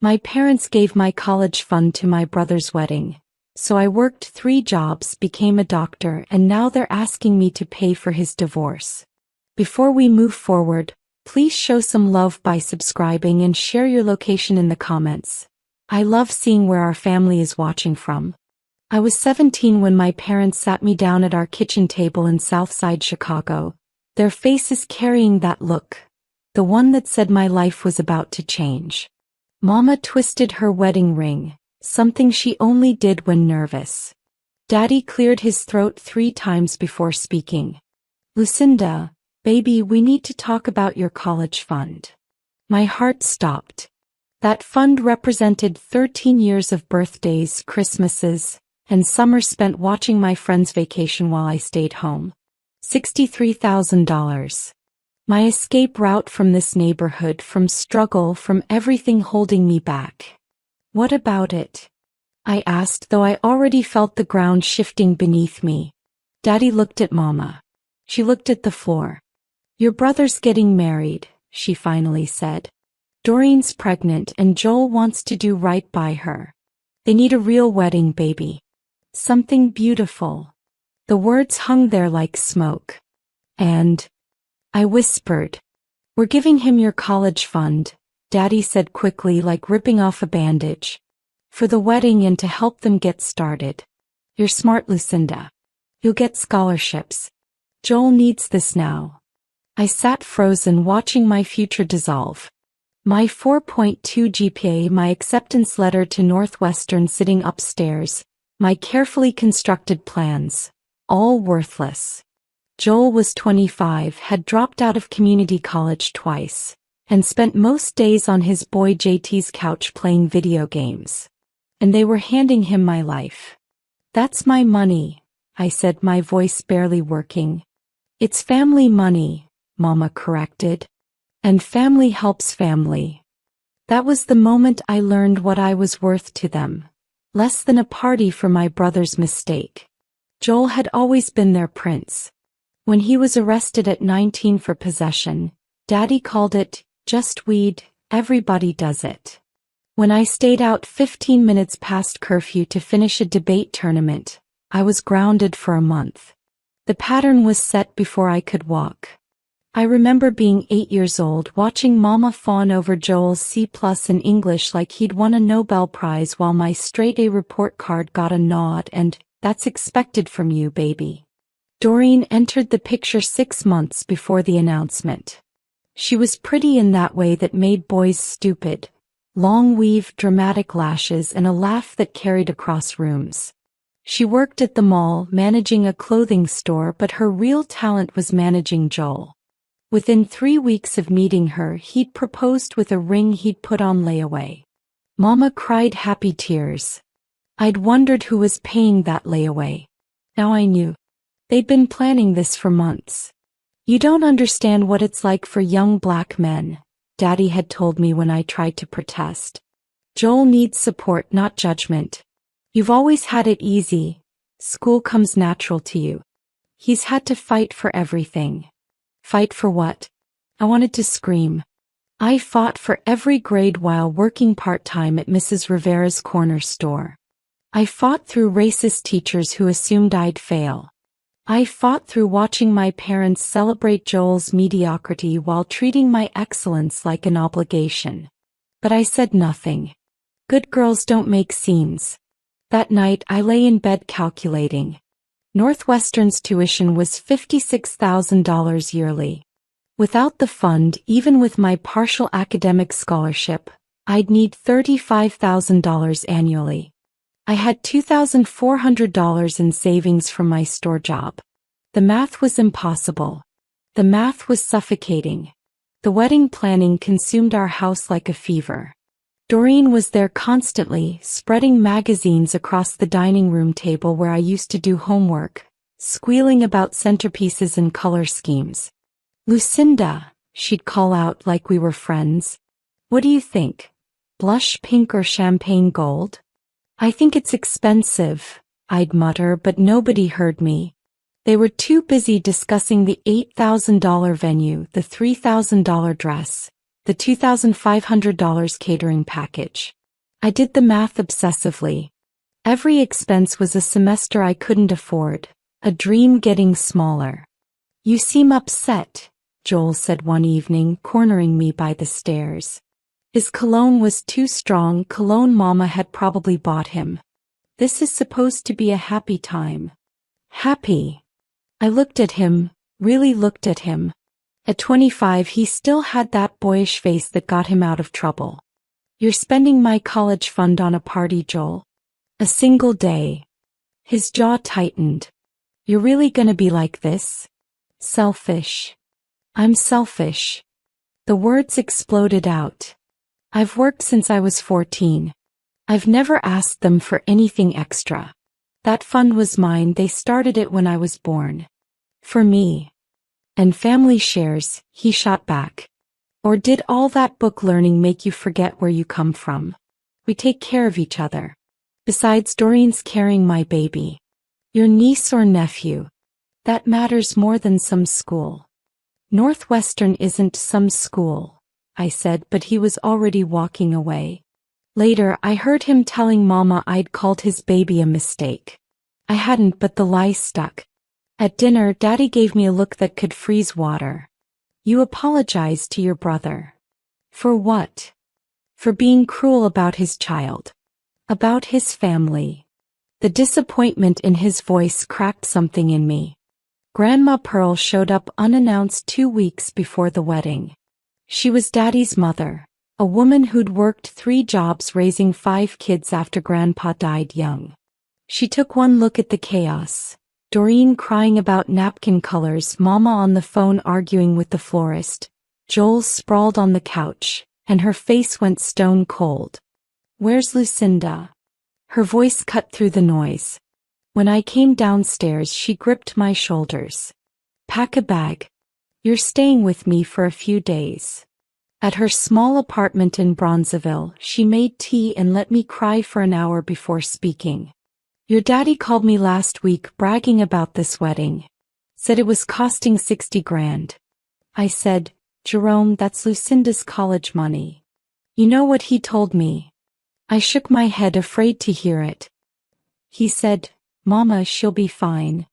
My parents gave my college fund to my brother's wedding, so I worked 3 jobs, became a doctor, and now they're asking me to pay for his divorce. Before we move forward, please show some love by subscribing and share your location in the comments. I love seeing where our family is watching from. I was 17 when my parents sat me down at our kitchen table in Southside Chicago, their faces carrying that look, the one that said my life was about to change. Mama twisted her wedding ring, something she only did when nervous. Daddy cleared his throat 3 times before speaking. Lucinda, baby, we need to talk about your college fund. My heart stopped. That fund represented 13 years of birthdays, Christmases, and summers spent watching my friends vacation while I stayed home. $63,000. My escape route from this neighborhood, from struggle, from everything holding me back. What about it? I asked, though I already felt the ground shifting beneath me. Daddy looked at Mama. She looked at the floor. Your brother's getting married, she finally said. Doreen's pregnant and Joel wants to do right by her. They need a real wedding, baby. Something beautiful. The words hung there like smoke. And I whispered, we're giving him your college fund, Daddy said quickly, like ripping off a bandage. For the wedding and to help them get started. You're smart, Lucinda. You'll get scholarships. Joel needs this now. I sat frozen, watching my future dissolve. My 4.2 GPA, my acceptance letter to Northwestern sitting upstairs, my carefully constructed plans, all worthless. Joel was 25, had dropped out of community college twice, and spent most days on his boy JT's couch playing video games. And they were handing him my life. That's my money, I said, my voice barely working. It's family money, Mama corrected. And family helps family. That was the moment I learned what I was worth to them. Less than a party for my brother's mistake. Joel had always been their prince. When he was arrested at 19 for possession, Daddy called it, just weed, everybody does it. When I stayed out 15 minutes past curfew to finish a debate tournament, I was grounded for a month. The pattern was set before I could walk. I remember being 8 years old, watching Mama fawn over Joel's C+ in English like he'd won a Nobel Prize, while my straight-A report card got a nod and, that's expected from you, baby. Doreen entered the picture 6 months before the announcement. She was pretty in that way that made boys stupid. Long weave, dramatic lashes, and a laugh that carried across rooms. She worked at the mall, managing a clothing store, but her real talent was managing Joel. Within 3 weeks of meeting her, he'd proposed with a ring he'd put on layaway. Mama cried happy tears. I'd wondered who was paying that layaway. Now I knew. They'd been planning this for months. You don't understand what it's like for young black men, Daddy had told me when I tried to protest. Joel needs support, not judgment. You've always had it easy. School comes natural to you. He's had to fight for everything. Fight for what? I wanted to scream. I fought for every grade while working part-time at Mrs. Rivera's corner store. I fought through racist teachers who assumed I'd fail. I fought through watching my parents celebrate Joel's mediocrity while treating my excellence like an obligation. But I said nothing. Good girls don't make scenes. That night I lay in bed calculating. Northwestern's tuition was $56,000 yearly. Without the fund, even with my partial academic scholarship, I'd need $35,000 annually. I had $2,400 in savings from my store job. The math was impossible. The math was suffocating. The wedding planning consumed our house like a fever. Doreen was there constantly, spreading magazines across the dining room table where I used to do homework, squealing about centerpieces and color schemes. Lucinda, she'd call out like we were friends. What do you think? Blush pink or champagne gold? I think it's expensive, I'd mutter, but nobody heard me. They were too busy discussing the $8,000 venue, the $3,000 dress, The $2,500 catering package. I did the math obsessively. Every expense was a semester I couldn't afford, a dream getting smaller. You seem upset, Joel said one evening, cornering me by the stairs. His cologne was too strong, cologne Mama had probably bought him. This is supposed to be a happy time. Happy. I looked at him, really looked at him. At 25 he still had that boyish face that got him out of trouble. You're spending my college fund on a party, Joel? A single day. His jaw tightened. You're really gonna be like this? Selfish. I'm selfish. The words exploded out. I've worked since I was 14. I've never asked them for anything extra. That fund was mine, they started it when I was born. For me. And family shares, he shot back. Or did all that book learning make you forget where you come from? We take care of each other. Besides, Doreen's carrying my baby. Your niece or nephew. That matters more than some school. Northwestern isn't some school, I said, but he was already walking away. Later, I heard him telling Mama I'd called his baby a mistake. I hadn't, but the lie stuck. At dinner, Daddy gave me a look that could freeze water. You apologized to your brother. For what? For being cruel about his child. About his family. The disappointment in his voice cracked something in me. Grandma Pearl showed up unannounced 2 weeks before the wedding. She was Daddy's mother, a woman who'd worked 3 jobs raising 5 kids after Grandpa died young. She took one look at the chaos. Doreen crying about napkin colors, Mama on the phone arguing with the florist, Joel sprawled on the couch, and her face went stone cold. Where's Lucinda? Her voice cut through the noise. When I came downstairs, she gripped my shoulders. Pack a bag. You're staying with me for a few days. At her small apartment in Bronzeville, she made tea and let me cry for an hour before speaking. Your daddy called me last week bragging about this wedding. Said it was costing 60 grand. I said, Jerome, that's Lucinda's college money. You know what he told me? I shook my head, afraid to hear it. He said, Mama, she'll be fine.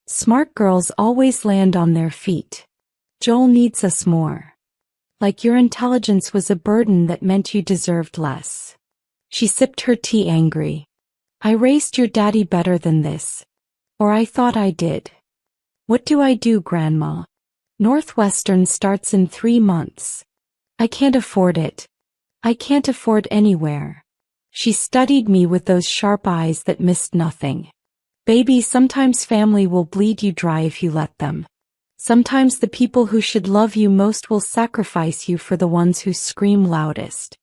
Smart girls always land on their feet. Joel needs us more. Like your intelligence was a burden that meant you deserved less. She sipped her tea, angry. I raised your daddy better than this. Or I thought I did. What do I do, Grandma? Northwestern starts in 3 months. I can't afford it. I can't afford anywhere. She studied me with those sharp eyes that missed nothing. Baby, sometimes family will bleed you dry if you let them. Sometimes the people who should love you most will sacrifice you for the ones who scream loudest.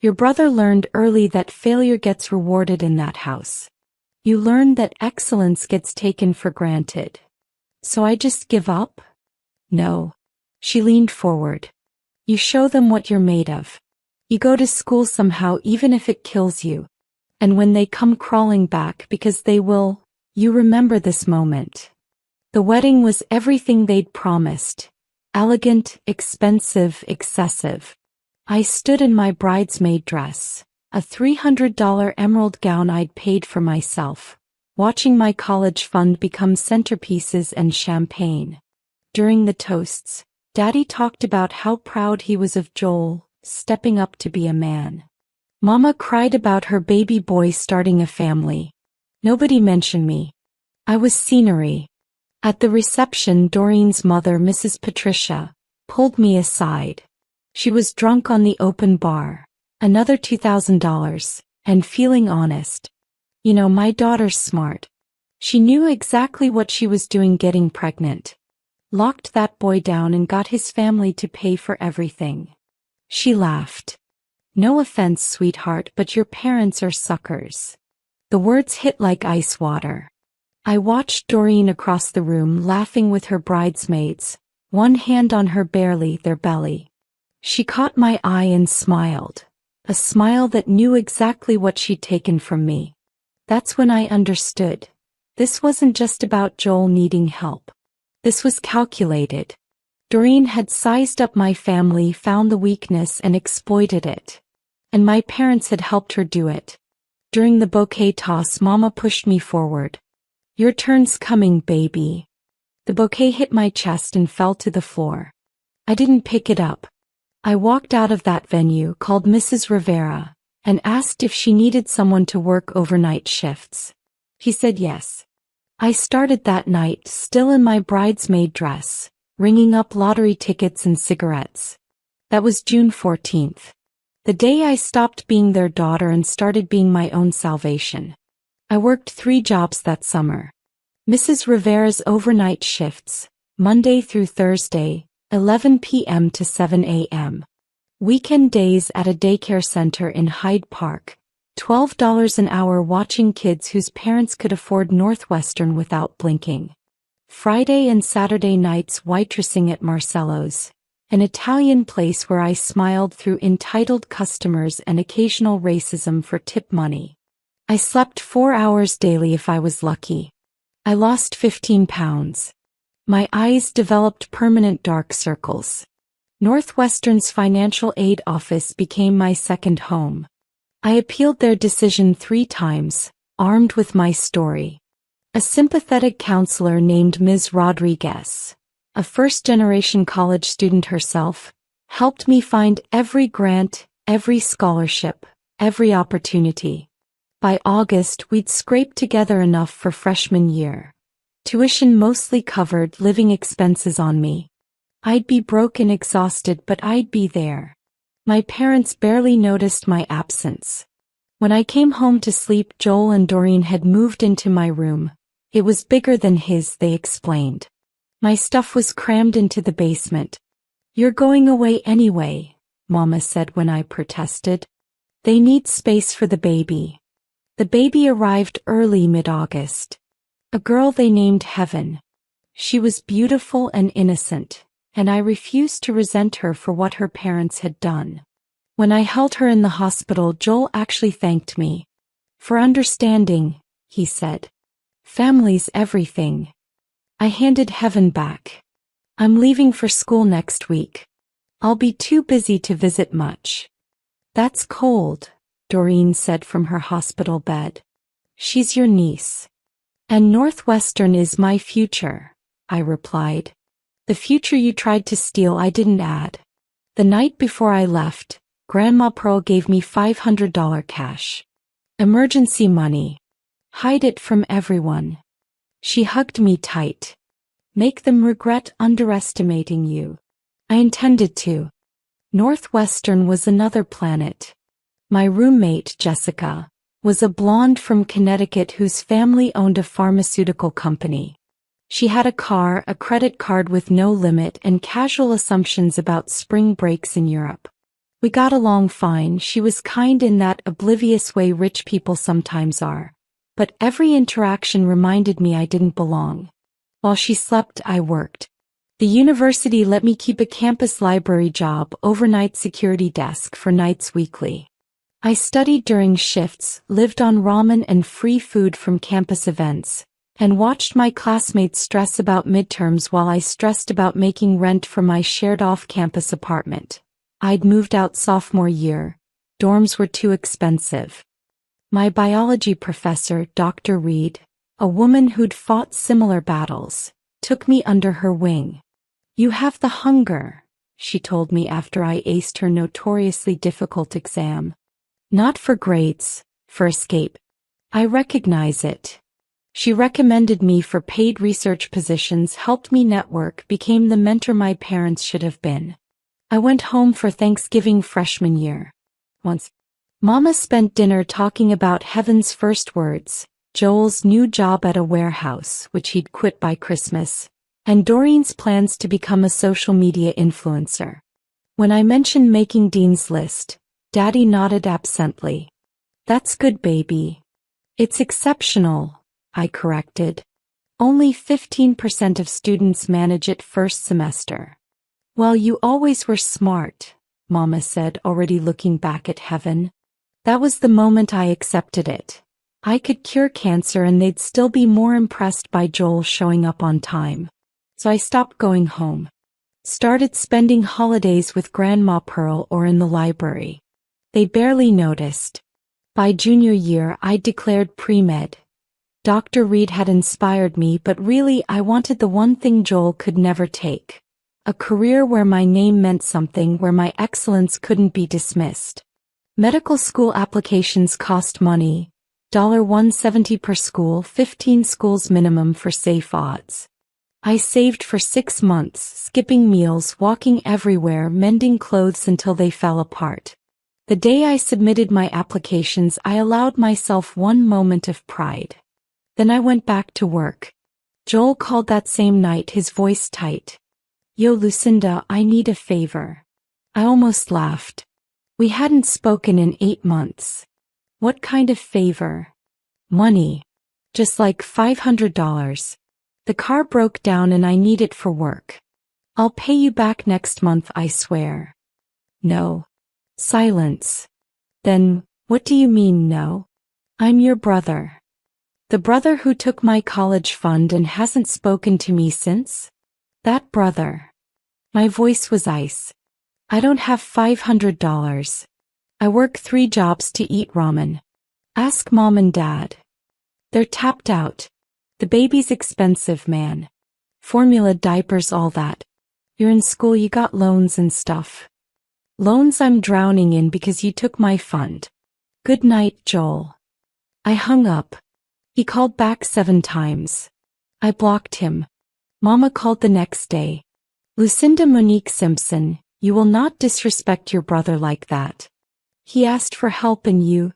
Your brother learned early that failure gets rewarded in that house. You learned that excellence gets taken for granted. So I just give up? No. She leaned forward. You show them what you're made of. You go to school somehow even if it kills you. And when they come crawling back, because they will, you remember this moment. The wedding was everything they'd promised. Elegant, expensive, excessive. I stood in my bridesmaid dress, a $300 emerald gown I'd paid for myself, watching my college fund become centerpieces and champagne. During the toasts, Daddy talked about how proud he was of Joel, stepping up to be a man. Mama cried about her baby boy starting a family. Nobody mentioned me. I was scenery. At the reception, Doreen's mother, Mrs. Patricia, pulled me aside. She was drunk on the open bar, another $2,000, and feeling honest. You know, my daughter's smart. She knew exactly what she was doing getting pregnant. Locked that boy down and got his family to pay for everything. She laughed. No offense, sweetheart, but your parents are suckers. The words hit like ice water. I watched Doreen across the room laughing with her bridesmaids, one hand on her their belly. She caught my eye and smiled, a smile that knew exactly what she'd taken from me. That's when I understood. This wasn't just about Joel needing help. This was calculated. Doreen had sized up my family, found the weakness and exploited it. And my parents had helped her do it. During the bouquet toss, Mama pushed me forward. "Your turn's coming, baby." The bouquet hit my chest and fell to the floor. I didn't pick it up. I walked out of that venue, called Mrs. Rivera, and asked if she needed someone to work overnight shifts. He said yes. I started that night, still in my bridesmaid dress, ringing up lottery tickets and cigarettes. That was June 14th. The day I stopped being their daughter and started being my own salvation. I worked 3 jobs that summer. Mrs. Rivera's overnight shifts, Monday through Thursday, 11 p.m. to 7 a.m. Weekend days at a daycare center in Hyde Park, $12 an hour, watching kids whose parents could afford Northwestern without blinking. Friday and Saturday nights waitressing at Marcello's, an Italian place where I smiled through entitled customers and occasional racism for tip money. I slept 4 hours daily if I was lucky. I lost 15 pounds. My eyes developed permanent dark circles. Northwestern's financial aid office became my second home. I appealed their decision 3 times, armed with my story. A sympathetic counselor named Ms. Rodriguez, a first-generation college student herself, helped me find every grant, every scholarship, every opportunity. By August, we'd scraped together enough for freshman year. Tuition mostly covered, living expenses on me. I'd be broke and exhausted, but I'd be there. My parents barely noticed my absence. When I came home to sleep, Joel and Doreen had moved into my room. It was bigger than his, they explained. My stuff was crammed into the basement. "You're going away anyway," Mama said when I protested. "They need space for the baby." The baby arrived early mid-August. A girl they named Heaven. She was beautiful and innocent, and I refused to resent her for what her parents had done. When I held her in the hospital, Joel actually thanked me. "For understanding," he said. "Family's everything." I handed Heaven back. "I'm leaving for school next week. I'll be too busy to visit much." "That's cold," Doreen said from her hospital bed. "She's your niece." "And Northwestern is my future," I replied. "The future you tried to steal, I didn't add." The night before I left, Grandma Pearl gave me $500 cash. Emergency money. Hide it from everyone. She hugged me tight. "Make them regret underestimating you." I intended to. Northwestern was another planet. My roommate, Jessica, was a blonde from Connecticut whose family owned a pharmaceutical company. She had a car, a credit card with no limit, and casual assumptions about spring breaks in Europe. We got along fine. She was kind in that oblivious way rich people sometimes are. But every interaction reminded me I didn't belong. While she slept, I worked. The university let me keep a campus library job, overnight security desk for nights weekly. I studied during shifts, lived on ramen and free food from campus events, and watched my classmates stress about midterms while I stressed about making rent for my shared off-campus apartment. I'd moved out sophomore year. Dorms were too expensive. My biology professor, Dr. Reed, a woman who'd fought similar battles, took me under her wing. "You have the hunger," she told me after I aced her notoriously difficult exam. "Not for grades, for escape. I recognize it." She recommended me for paid research positions, helped me network, became the mentor my parents should have been. I went home for Thanksgiving freshman year. Once, Mama spent dinner talking about Heaven's first words, Joel's new job at a warehouse, which he'd quit by Christmas, and Doreen's plans to become a social media influencer. When I mentioned making Dean's List, Daddy nodded absently. "That's good, baby." "It's exceptional," I corrected. "Only 15% of students manage it first semester." "Well, you always were smart," Mama said, already looking back at Heaven. That was the moment I accepted it. I could cure cancer and they'd still be more impressed by Joel showing up on time. So I stopped going home. Started spending holidays with Grandma Pearl or in the library. They barely noticed. By junior year, I declared pre-med. Dr. Reed had inspired me, but really I wanted the one thing Joel could never take. A career where my name meant something, where my excellence couldn't be dismissed. Medical school applications cost money. $170 per school, 15 schools minimum for safe odds. I saved for 6 months, skipping meals, walking everywhere, mending clothes until they fell apart. The day I submitted my applications, I allowed myself one moment of pride. Then I went back to work. Joel called that same night, his voice tight. "Yo, Lucinda, I need a favor." I almost laughed. We hadn't spoken in 8 months. "What kind of favor?" "Money. Just like $500. The car broke down and I need it for work. I'll pay you back next month, I swear." "No." Silence. "Then, what do you mean, no?" "I'm your brother. The brother who took my college fund and hasn't spoken to me since? That brother." My voice was ice. "I don't have $500. I work 3 jobs to eat ramen. Ask Mom and Dad. They're tapped out. The baby's expensive, man. Formula, diapers, all that. You're in school, you got loans and stuff." "Loans I'm drowning in because you took my fund. Good night, Joel." I hung up. He called back 7 times. I blocked him. Mama called the next day. "Lucinda Monique Simpson, you will not disrespect your brother like that. He asked for help and you—"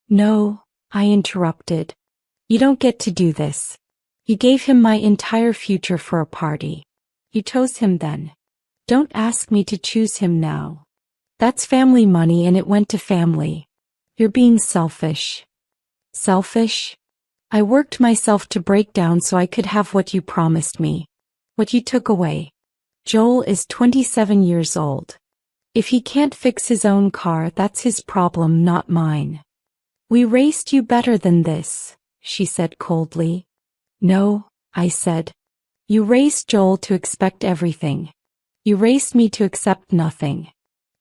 "No," I interrupted. "You don't get to do this. You gave him my entire future for a party. You chose him then. Don't ask me to choose him now. That's family money and it went to family. You're being selfish." "Selfish?" I worked myself to break down so I could have what you promised me. What you took away. Joel is 27 years old. If he can't fix his own car, that's his problem, not mine. We raised you better than this," she said coldly. "No," I said. "You raised Joel to expect everything. You raised me to accept nothing.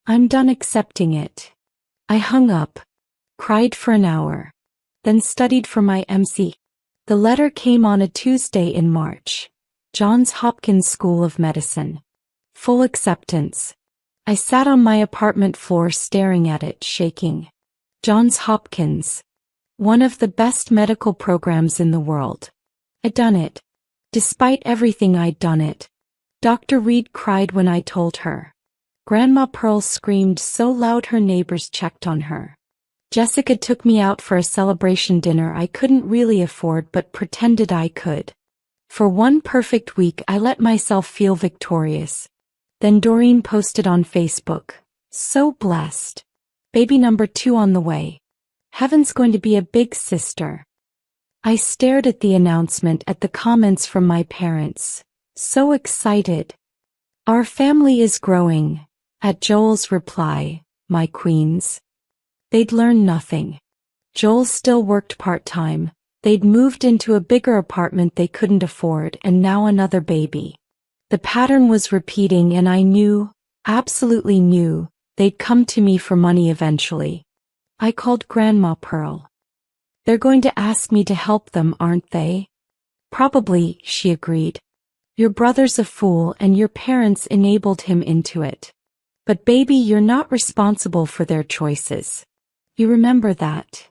I'm done accepting it." I hung up, cried for an hour, then studied for my MC. The letter came on a Tuesday in March. Johns Hopkins School of Medicine. Full acceptance. I sat on my apartment floor staring at it, shaking. Johns Hopkins. One of the best medical programs in the world. I'd done it. Despite everything, I'd done it. Dr. Reed cried when I told her. Grandma Pearl screamed so loud her neighbors checked on her. Jessica took me out for a celebration dinner I couldn't really afford but pretended I could. For one perfect week I let myself feel victorious. Then Doreen posted on Facebook, "So blessed. Baby number 2 on the way. Heaven's going to be a big sister." I stared at the announcement, at the comments from my parents. So excited. "Our family is growing." At Joel's reply, "My queens." They'd learned nothing. Joel still worked part-time. They'd moved into a bigger apartment they couldn't afford, and now another baby. The pattern was repeating, and I knew, absolutely knew, they'd come to me for money eventually. I called Grandma Pearl. "They're going to ask me to help them, aren't they?" "Probably," she agreed. "Your brother's a fool and your parents enabled him into it. But baby, you're not responsible for their choices. You remember that."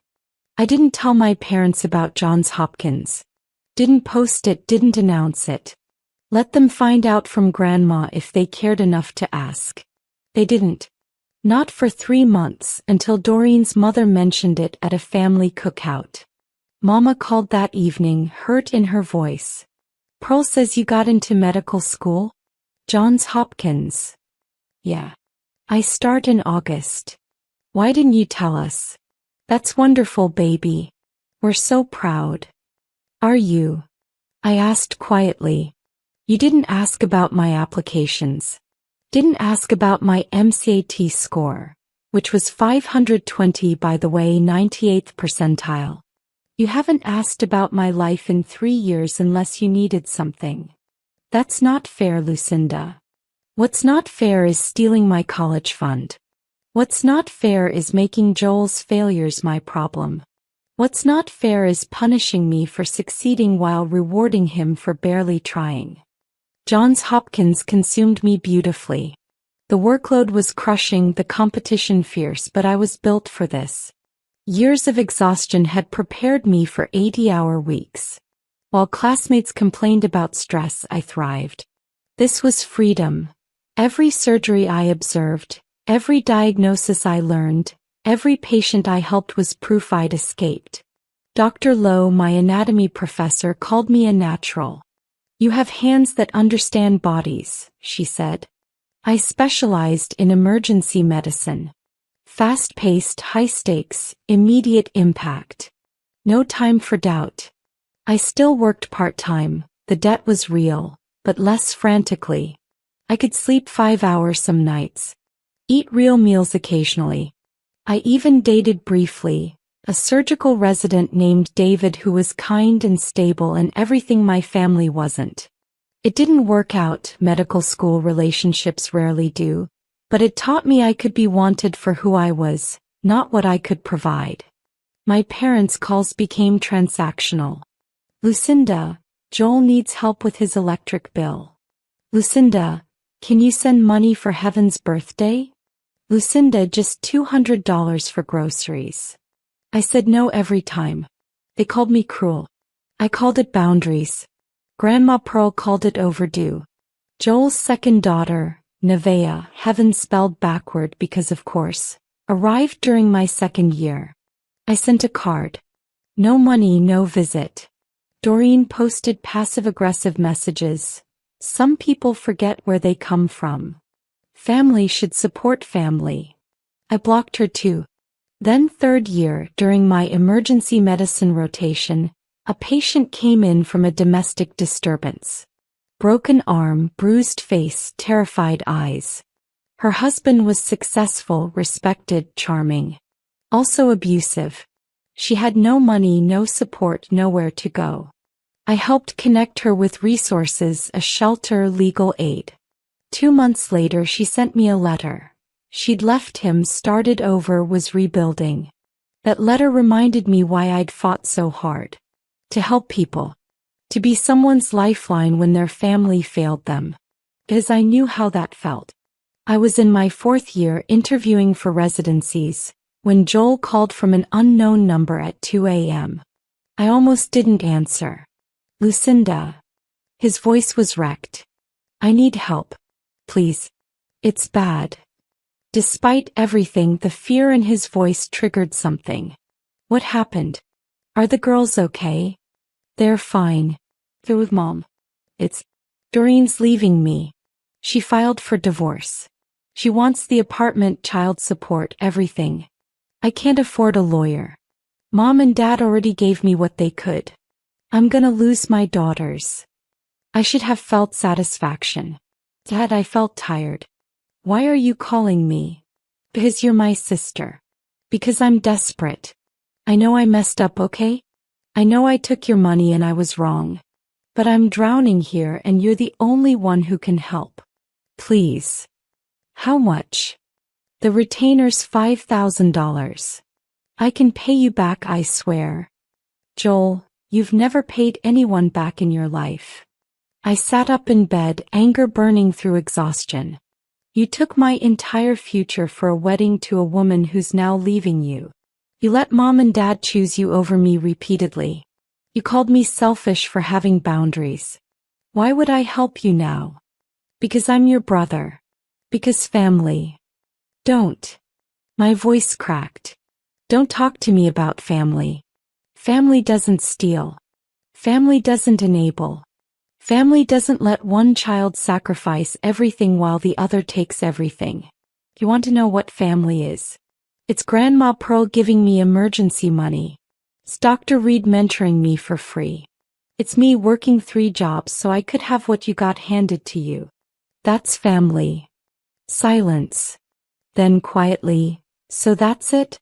I didn't tell my parents about Johns Hopkins. Didn't post it, didn't announce it. Let them find out from Grandma if they cared enough to ask. They didn't. Not for 3 months, until Doreen's mother mentioned it at a family cookout. Mama called that evening, hurt in her voice. "Pearl says you got into medical school? Johns Hopkins." "Yeah. I start in August. Why didn't you tell us?" "That's wonderful, baby. We're so proud." "Are you?" I asked quietly. "You didn't ask about my applications. Didn't ask about my MCAT score, which was 520, by the way, 98th percentile. You haven't asked about my life in 3 years unless you needed something. That's not fair, Lucinda." What's not fair is stealing my college fund. What's not fair is making Joel's failures my problem. What's not fair is punishing me for succeeding while rewarding him for barely trying. Johns Hopkins consumed me beautifully. The workload was crushing, the competition fierce, but I was built for this. Years of exhaustion had prepared me for 80-hour weeks. While classmates complained about stress, I thrived. This was freedom. Every surgery I observed, every diagnosis I learned, every patient I helped was proof I'd escaped. Dr. Lowe, my anatomy professor, called me a natural. You have hands that understand bodies, she said. I specialized in emergency medicine. Fast-paced, high-stakes, immediate impact. No time for doubt. I still worked part-time, the debt was real, but less frantically. I could sleep 5 hours some nights. Eat real meals occasionally. I even dated briefly, a surgical resident named David who was kind and stable and everything my family wasn't. It didn't work out, medical school relationships rarely do, but it taught me I could be wanted for who I was, not what I could provide. My parents' calls became transactional. Lucinda, Joel needs help with his electric bill. Lucinda, can you send money for Heaven's birthday? Lucinda, just $200 for groceries. I said no every time. They called me cruel. I called it boundaries. Grandma Pearl called it overdue. Joel's second daughter, Nevaeh, Heaven spelled backward because of course, arrived during my second year. I sent a card. No money, no visit. Doreen posted passive-aggressive messages. Some people forget where they come from. Family should support family. I blocked her too. Then third year, during my emergency medicine rotation, a patient came in from a domestic disturbance. Broken arm, bruised face, terrified eyes. Her husband was successful, respected, charming. Also abusive. She had no money, no support, nowhere to go. I helped connect her with resources, a shelter, legal aid. 2 months later she sent me a letter. She'd left him, started over, was rebuilding. That letter reminded me why I'd fought so hard. To help people. To be someone's lifeline when their family failed them. Because I knew how that felt. I was in my 4th year interviewing for residencies, when Joel called from an unknown number at 2 a.m. I almost didn't answer. Lucinda. His voice was wrecked. I need help. Please. It's bad. Despite everything, the fear in his voice triggered something. What happened? Are the girls okay? They're fine. They're with Mom. Doreen's leaving me. She filed for divorce. She wants the apartment, child support, everything. I can't afford a lawyer. Mom and Dad already gave me what they could. I'm gonna lose my daughters. I should have felt satisfaction. Dad, I felt tired. Why are you calling me? Because you're my sister. Because I'm desperate. I know I messed up, okay? I know I took your money and I was wrong. But I'm drowning here and you're the only one who can help. Please. How much? The retainer's $5,000. I can pay you back, I swear. Joel, you've never paid anyone back in your life. I sat up in bed, anger burning through exhaustion. You took my entire future for a wedding to a woman who's now leaving you. You let Mom and Dad choose you over me repeatedly. You called me selfish for having boundaries. Why would I help you now? Because I'm your brother. Because family. Don't. My voice cracked. Don't talk to me about family. Family doesn't steal. Family doesn't enable. Family doesn't let one child sacrifice everything while the other takes everything. You want to know what family is? It's Grandma Pearl giving me emergency money. It's Dr. Reed mentoring me for free. It's me working 3 jobs so I could have what you got handed to you. That's family. Silence. Then quietly, so that's it?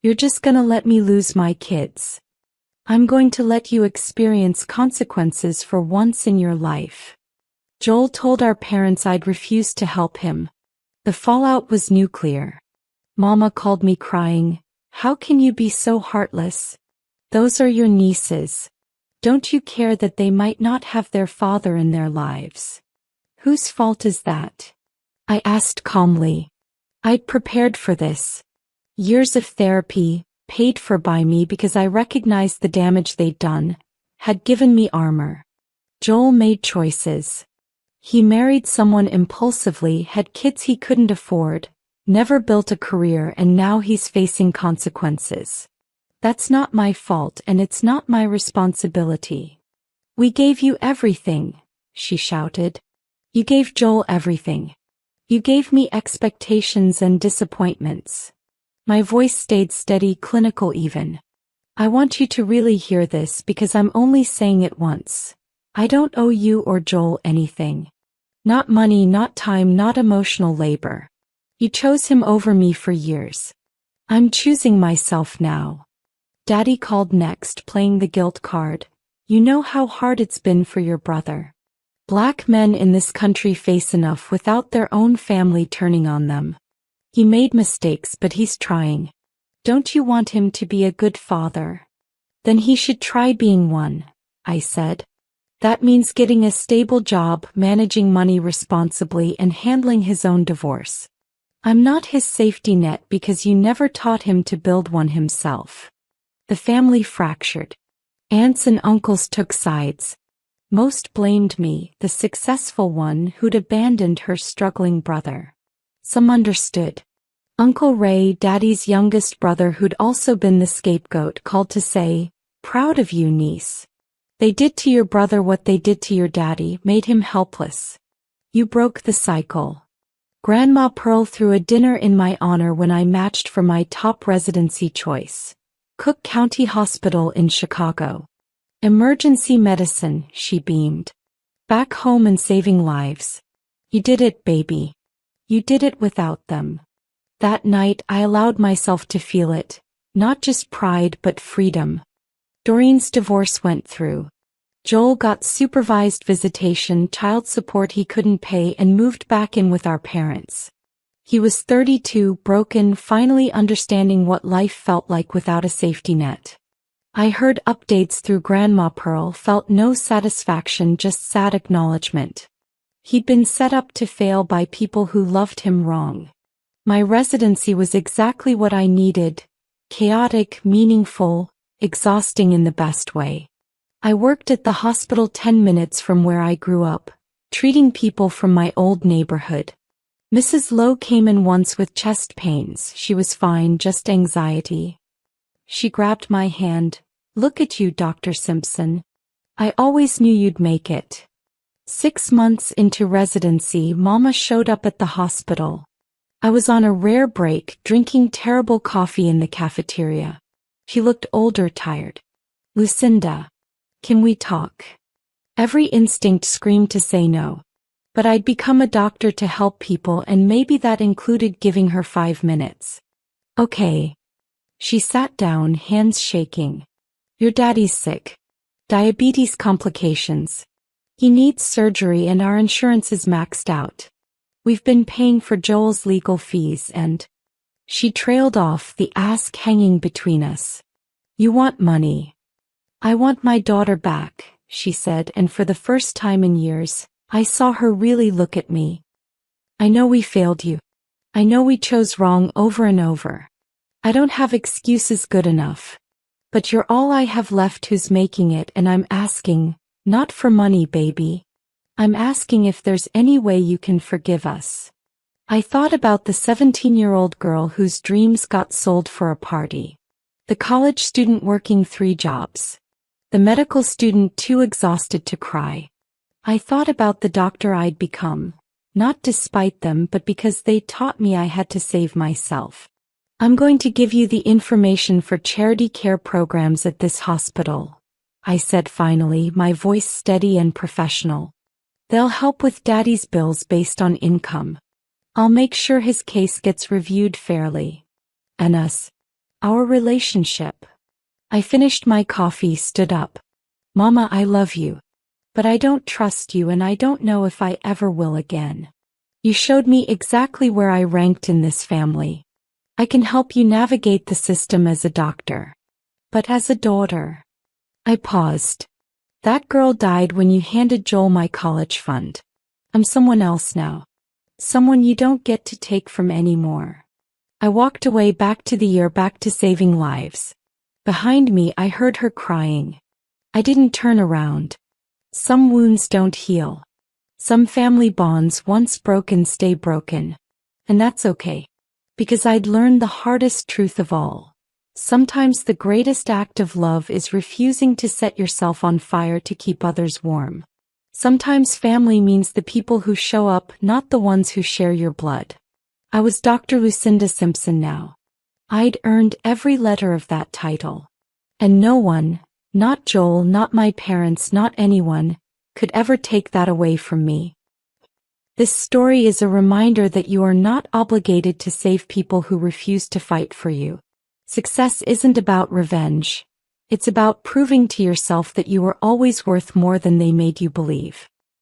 You're just gonna let me lose my kids. I'm going to let you experience consequences for once in your life. Joel told our parents I'd refused to help him. The fallout was nuclear. Mama called me crying, "How can you be so heartless? Those are your nieces. Don't you care that they might not have their father in their lives?" "Whose fault is that?" I asked calmly. I'd prepared for this. Years of therapy, paid for by me because I recognized the damage they'd done, had given me armor. Joel made choices. He married someone impulsively, had kids he couldn't afford, never built a career, and now he's facing consequences. That's not my fault, and it's not my responsibility. "We gave you everything," she shouted. "You gave Joel everything. You gave me expectations and disappointments." My voice stayed steady, clinical even. "I want you to really hear this because I'm only saying it once. I don't owe you or Joel anything. Not money, not time, not emotional labor. You chose him over me for years. I'm choosing myself now." Daddy called next, playing the guilt card. "You know how hard it's been for your brother. Black men in this country face enough without their own family turning on them. He made mistakes, but he's trying. Don't you want him to be a good father? Then he should try being one," I said. "That means getting a stable job, managing money responsibly, and handling his own divorce. I'm not his safety net because you never taught him to build one himself." The family fractured. Aunts and uncles took sides. Most blamed me, the successful one who'd abandoned her struggling brother. Some understood. Uncle Ray, Daddy's youngest brother who'd also been the scapegoat, called to say, "Proud of you, niece. They did to your brother what they did to your daddy, made him helpless. You broke the cycle." Grandma Pearl threw a dinner in my honor when I matched for my top residency choice, Cook County Hospital in Chicago. "Emergency medicine," she beamed. "Back home and saving lives. You did it, baby. You did it without them." That night I allowed myself to feel it, not just pride but freedom. Doreen's divorce went through. Joel got supervised visitation, child support he couldn't pay, and moved back in with our parents. He was 32, broken, finally understanding what life felt like without a safety net. I heard updates through Grandma Pearl, felt no satisfaction, just sad acknowledgement. He'd been set up to fail by people who loved him wrong. My residency was exactly what I needed: chaotic, meaningful, exhausting in the best way. I worked at the hospital 10 minutes from where I grew up, treating people from my old neighborhood. Mrs. Lowe came in once with chest pains. She was fine, just anxiety. She grabbed my hand. "Look at you, Dr. Simpson. I always knew you'd make it." 6 months into residency, Mama showed up at the hospital. I was on a rare break, drinking terrible coffee in the cafeteria. She looked older, tired. "Lucinda, can we talk?" Every instinct screamed to say no. But I'd become a doctor to help people, and maybe that included giving her 5 minutes. "Okay." She sat down, hands shaking. "Your daddy's sick. Diabetes complications. He needs surgery and our insurance is maxed out. We've been paying for Joel's legal fees and..." She trailed off, the ask hanging between us. "You want money." "I want my daughter back," she said, and for the first time in years, I saw her really look at me. "I know we failed you. I know we chose wrong over and over. I don't have excuses good enough. But you're all I have left who's making it, and I'm asking, not for money, baby. I'm asking if there's any way you can forgive us." I thought about the 17-year-old girl whose dreams got sold for a party. The college student working 3 jobs. The medical student too exhausted to cry. I thought about the doctor I'd become, not despite them but because they taught me I had to save myself. "I'm going to give you the information for charity care programs at this hospital," I said finally, my voice steady and professional. "They'll help with Daddy's bills based on income. I'll make sure his case gets reviewed fairly. And us. Our relationship." I finished my coffee, stood up. "Mama, I love you. But I don't trust you and I don't know if I ever will again. You showed me exactly where I ranked in this family. I can help you navigate the system as a doctor. But as a daughter. I paused. That girl died when you handed Joel my college fund. I'm someone else now. Someone you don't get to take from anymore. I walked away back to the year, back to saving lives. Behind me I heard her crying. I didn't turn around. Some wounds don't heal. Some family bonds once broken stay broken. And that's okay. Because I'd learned the hardest truth of all. Sometimes the greatest act of love is refusing to set yourself on fire to keep others warm. Sometimes family means the people who show up, not the ones who share your blood. I was Dr. Lucinda Simpson now. I'd earned every letter of that title. And no one, not Joel, not my parents, not anyone, could ever take that away from me. This story is a reminder that you are not obligated to save people who refuse to fight for you. Success isn't about revenge. It's about proving to yourself that you are always worth more than they made you believe.